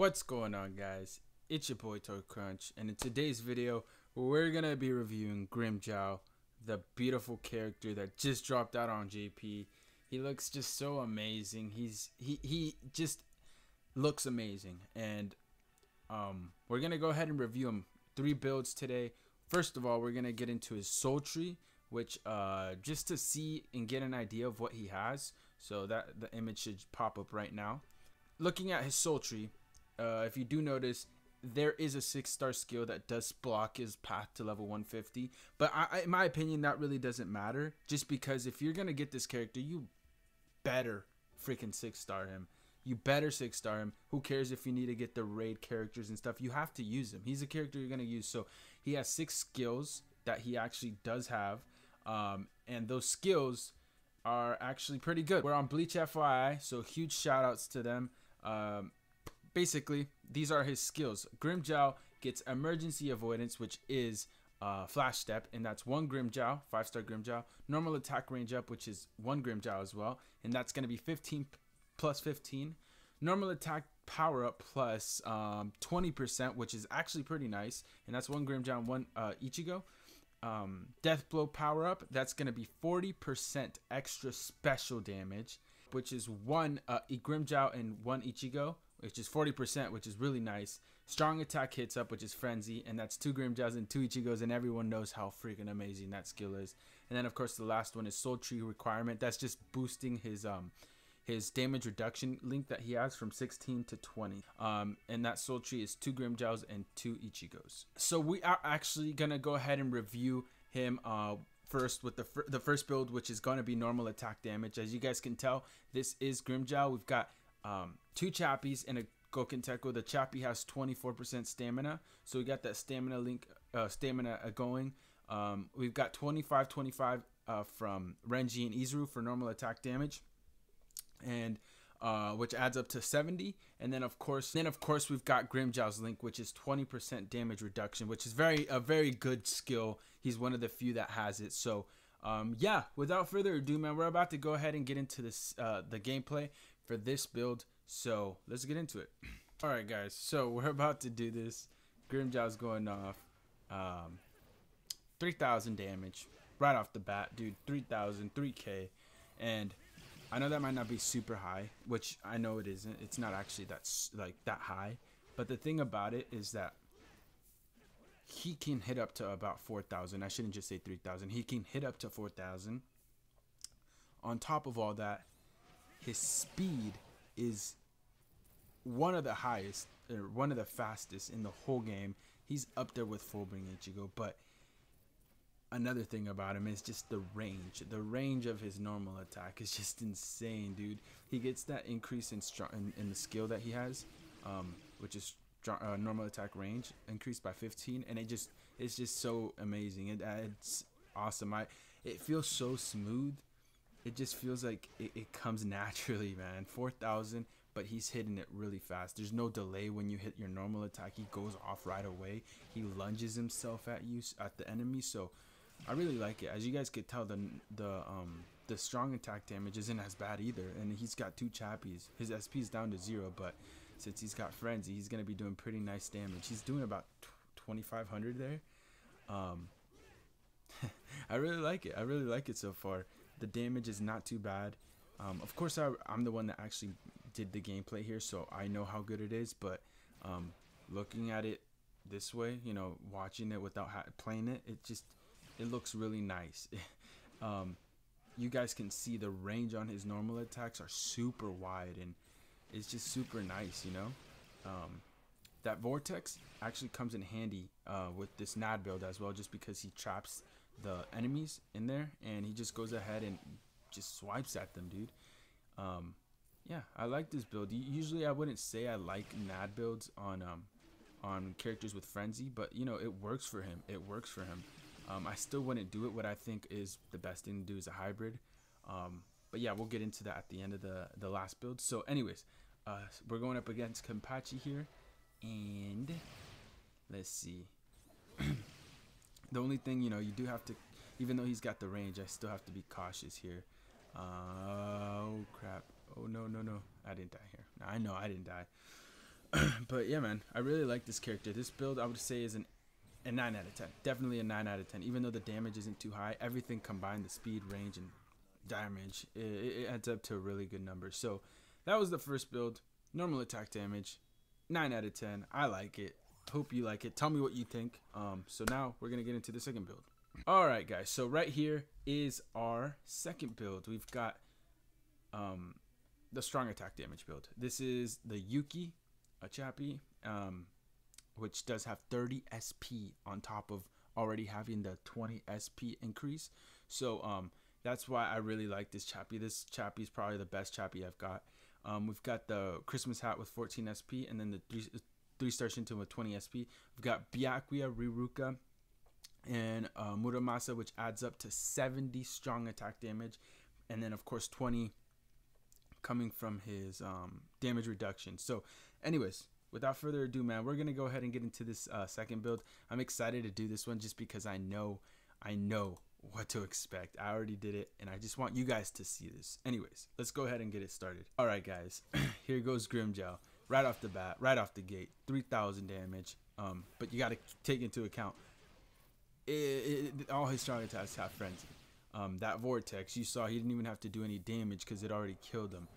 What's going on, guys? It's your boy Toy Crunch, and in today's video we're gonna be reviewing Grimmjow, the beautiful character that just dropped out on JP. He looks just so amazing. He just looks amazing, and we're gonna go ahead and review him. 3 builds today. First of all, we're gonna get into his soul tree, which just to see and get an idea of what he has. So that the image should pop up right now. Looking at his soul tree, if you do notice, there is a 6-star skill that does block his path to level 150. But in my opinion, that really doesn't matter. Just because if you're going to get this character, you better freaking 6-star him. You better 6-star him. Who cares if you need to get the raid characters and stuff? You have to use him. He's a character you're going to use. So he has 6 skills that he actually does have. And those skills are actually pretty good. We're on Bleach FYI, so huge shout outs to them. Basically, these are his skills. Grimmjow gets emergency avoidance, which is flash step, and that's 1 Grimmjow, 5-star Grimmjow. Normal attack range up, which is 1 Grimmjow as well, and that's going to be 15 plus 15. Normal attack power up plus 20%, which is actually pretty nice, and that's 1 Grimmjow and 1 Ichigo. Death blow power up, that's going to be 40% extra special damage, which is 1 Grimmjow and 1 Ichigo, which is 40%, which is really nice. Strong attack hits up, which is frenzy, and that's 2 Grimmjows and 2 Ichigos, and everyone knows how freaking amazing that skill is. And then of course the last one is soul tree requirement. That's just boosting his damage reduction link that he has from 16 to 20. And that soul tree is 2 Grimmjows and 2 Ichigos. So we are actually gonna go ahead and review him first with the first build, which is going to be normal attack damage. As you guys can tell, this is Grimmjow. We've got 2 Chappies and a Goken Teko. The Chappie has 24% stamina, so we got that stamina link, going. We've got 25 from Renji and Izuru for normal attack damage, and which adds up to 70. And then of course we've got Grimmjow's link, which is 20% damage reduction, which is a very good skill. He's one of the few that has it. So yeah, without further ado, man, we're about to go ahead and get into this the gameplay for this build. So let's get into it. All right, guys, so we're about to do this. Grimmjow's going off 3,000 damage right off the bat, dude. 3,000, 3k. And I know that might not be super high, which I know it isn't. It's not actually that high. But the thing about it is that he can hit up to about 4,000. I shouldn't just say 3,000. He can hit up to 4,000. On top of all that, his speed is one of the highest, or one of the fastest in the whole game. He's up there with Fullbring Ichigo. But another thing about him is just the range. The range of his normal attack is just insane, dude. He gets that increase in the skill that he has, which is normal attack range increased by 15, and it's just so amazing. It's awesome. It feels so smooth. It just feels like it comes naturally, man. 4,000, but he's hitting it really fast. There's no delay when you hit your normal attack. He goes off right away. He lunges himself at the enemy. So I really like it. As you guys could tell, the strong attack damage isn't as bad either. And he's got 2 Chappies. His SP is down to 0, but since he's got frenzy, he's gonna be doing pretty nice damage. He's doing about 2,500 there. I really like it. I really like it so far. The damage is not too bad. Of course, I'm the one that actually did the gameplay here, so I know how good it is. But looking at it this way, you know, watching it without playing it, it looks really nice. You guys can see the range on his normal attacks are super wide, and it's just super nice, you know. That vortex actually comes in handy with this NAD build as well, just because he traps the enemies in there, and he just goes ahead and just swipes at them, dude. Yeah, I like this build. Usually I wouldn't say I like NAD builds on characters with frenzy, but you know, it works for him. It works for him. I still wouldn't do it. What I think is the best thing to do is a hybrid. But yeah, we'll get into that at the end of the last build. So anyways, we're going up against Kenpachi here, and let's see. The only thing, you know, you do have to, even though he's got the range, I still have to be cautious here. Oh crap. Oh no, I didn't die here. I know I didn't die. But yeah, man, I really like this character. This build, I would say, is a 9 out of 10. Definitely a 9 out of 10. Even though the damage isn't too high, everything combined, the speed, range, and damage, it adds up to a really good number. So that was the first build. Normal attack damage, 9 out of 10. I like it. Hope you like it. Tell me what you think. So now we're gonna get into the second build. All right, guys. So right here is our second build. We've got the strong attack damage build. This is the Yuki, a chappie, which does have 30 SP on top of already having the 20 SP increase. So that's why I really like this chappie. This chappie is probably the best chappie I've got. We've got the Christmas hat with 14 SP, and then the 3-star Shinto with 20 SP. We've got Byakuya, Riruka, and Muramasa, which adds up to 70 strong attack damage, and then of course 20 coming from his damage reduction. So anyways, without further ado, man, we're gonna go ahead and get into this second build. I'm excited to do this one just because I know what to expect. I already did it, and I just want you guys to see this. Anyways, let's go ahead and get it started. All right, guys, here goes Grimmjow. Right off the bat, right off the gate, 3,000 damage. But you got to take into account all his strong attacks have frenzy. That vortex, you saw he didn't even have to do any damage because it already killed him.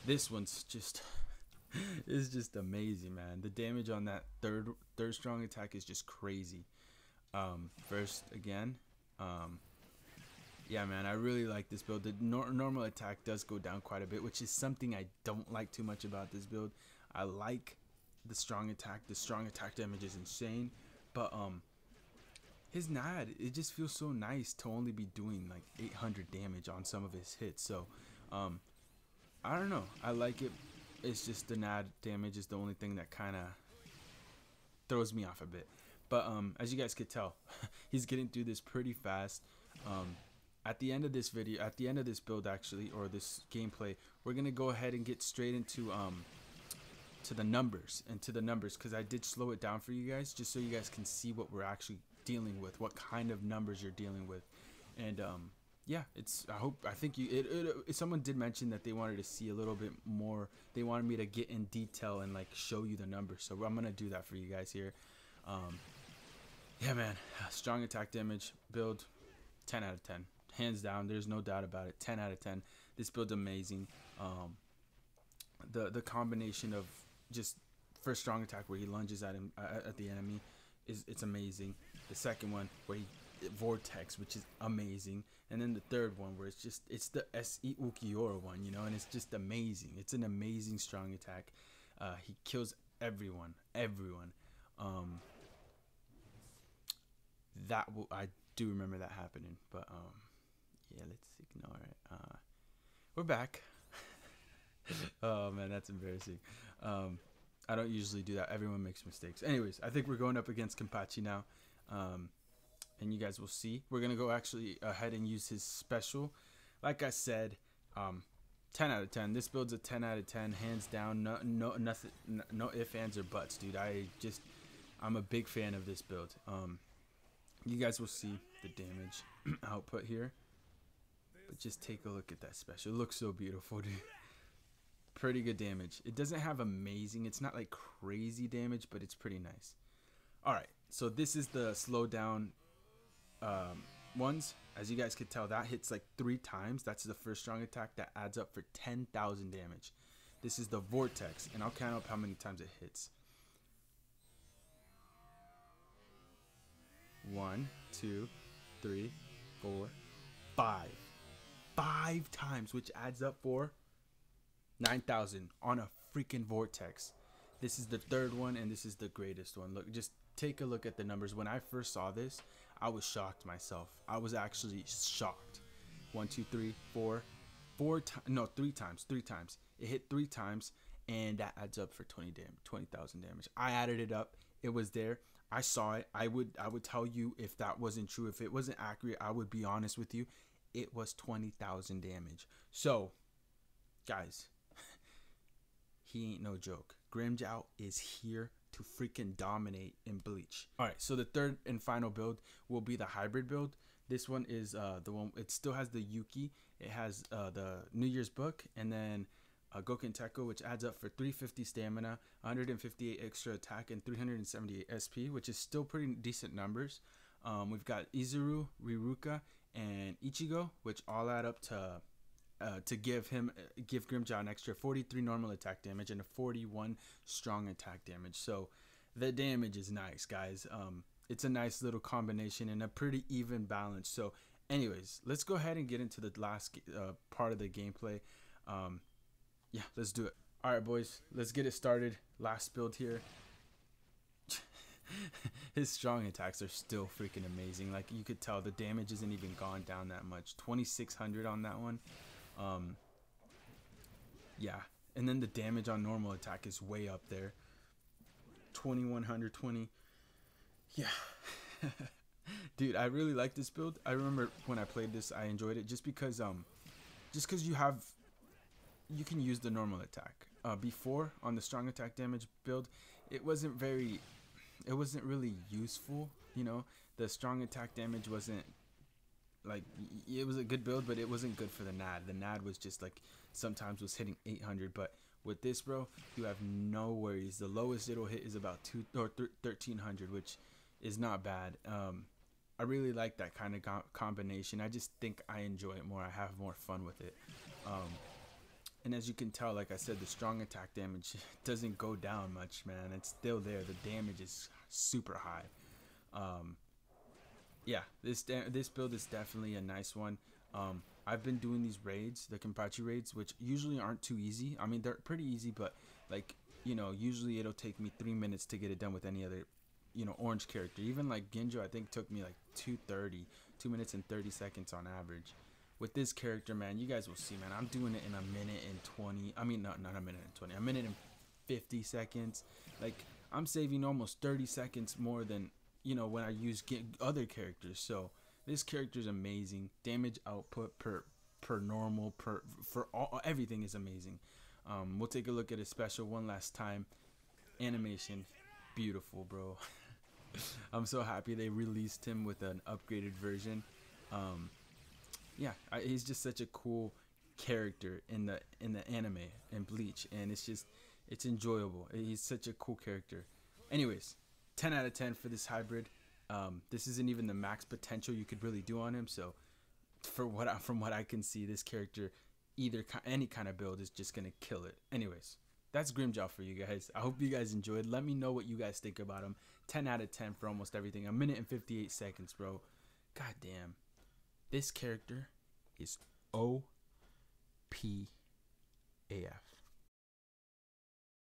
This one's just is just amazing, man. The damage on that third strong attack is just crazy. First again, yeah, man, I really like this build. The normal attack does go down quite a bit, which is something I don't like too much about this build. I like the strong attack. The strong attack damage is insane, but his NAD, it just feels so nice to only be doing like 800 damage on some of his hits. So I don't know, I like it. It's just the NAD damage is the only thing that kind of throws me off a bit. But as you guys could tell, he's getting through this pretty fast. At the end of this video, at the end of this build actually, or this gameplay, we're gonna go ahead and get straight into to the numbers, because I did slow it down for you guys just so you guys can see what we're actually dealing with, what kind of numbers you're dealing with. And yeah, I think someone did mention that they wanted to see a little bit more. They wanted me to get in detail and like show you the numbers, so I'm gonna do that for you guys here. Yeah, man, strong attack damage build, 10 out of 10, hands down. There's no doubt about it. 10 out of 10. This build's amazing. The combination of just first strong attack where he lunges at him at the enemy it's amazing. The second one where he vortex, which is amazing, and then the third one where it's the SE Ukiora one, you know, and it's just amazing. It's an amazing strong attack. He kills everyone. I do remember that happening, but yeah, let's ignore it. We're back. Oh man, that's embarrassing. I don't usually do that. Everyone makes mistakes. Anyways, I think we're going up against Kenpachi now, and you guys will see. We're gonna go actually ahead and use his special. Like I said, 10 out of 10. This build's a 10 out of 10, hands down. No nothing, no ifs, ands, or buts, dude. I'm a big fan of this build. You guys will see the damage output here, but just take a look at that special. It looks so beautiful, dude. Pretty good damage. It doesn't have amazing, it's not like crazy damage, but it's pretty nice. All right, so this is the slow down ones. As you guys could tell, that hits like 3 times. That's the first strong attack that adds up for 10,000 damage. This is the vortex, and I'll count up how many times it hits. 1, 2, 3, 4, 5. 5 times, which adds up for 9,000 on a freaking vortex. This is the third one, and this is the greatest one. Look, just take a look at the numbers. When I first saw this, I was shocked myself. I was actually shocked. 1, 2, 3, 4, 3 times. 3 times. It hit 3 times, and that adds up for 20,000 damage. I added it up. It was there. I saw it. I would tell you if that wasn't true. If it wasn't accurate, I would be honest with you. It was 20,000 damage. So, guys, he ain't no joke. Grimmjow is here to freaking dominate in Bleach. Alright, so the third and final build will be the hybrid build. This one is the one, it still has the Yuki. It has the New Year's book, and then Goken Teko, which adds up for 350 stamina, 158 extra attack, and 378 SP, which is still pretty decent numbers. We've got Izuru, Riruka, and Ichigo, which all add up to give Grimmjow an extra 43 normal attack damage and a 41 strong attack damage. So the damage is nice, guys. It's a nice little combination and a pretty even balance. So anyways, let's go ahead and get into the last part of the gameplay. Yeah, let's do it. All right, boys, let's get it started. Last build here. His strong attacks are still freaking amazing. Like, you could tell the damage isn't even gone down that much. 2600 on that one. Yeah, and then the damage on normal attack is way up there. 2120. Yeah. Dude, I really like this build. I remember when I played this, I enjoyed it just because you can use the normal attack. Before, on the strong attack damage build, it wasn't really useful. You know, the strong attack damage wasn't like, it was a good build, but it wasn't good for the NAD. The NAD was just like, sometimes was hitting 800, but with this, bro, you have no worries. The lowest it'll hit is about 1300, which is not bad. I really like that kind of combination. I just think I enjoy it more. I have more fun with it. And as you can tell, like I said, the strong attack damage doesn't go down much, man. It's still there. The damage is super high. Yeah, this build is definitely a nice one. I've been doing these raids, the Kenpachi raids, which usually aren't too easy. I mean, they're pretty easy, but like, you know, usually it'll take me 3 minutes to get it done with any other, you know, orange character. Even like Grimmjow, I think took me like 2 minutes and 30 seconds on average. With this character, man, you guys will see, man, I'm doing it in a minute and 20. I mean, not a minute and 20, a minute and 50 seconds. Like, I'm saving almost 30 seconds more than, you know, when I use other characters. So this character is amazing. Damage output per normal, for all, everything is amazing. We'll take a look at his special one last time. Animation, beautiful, bro. I'm so happy they released him with an upgraded version. Yeah, he's just such a cool character in the anime and Bleach, and it's enjoyable. He's such a cool character. Anyways, 10 out of 10 for this hybrid. This isn't even the max potential you could really do on him. So from what I can see, this character, any kind of build is just gonna kill it. Anyways, that's Grimmjow for you guys. I hope you guys enjoyed. Let me know what you guys think about him. 10 out of 10 for almost everything. A minute and 58 seconds, bro. God damn. This character is OP AF.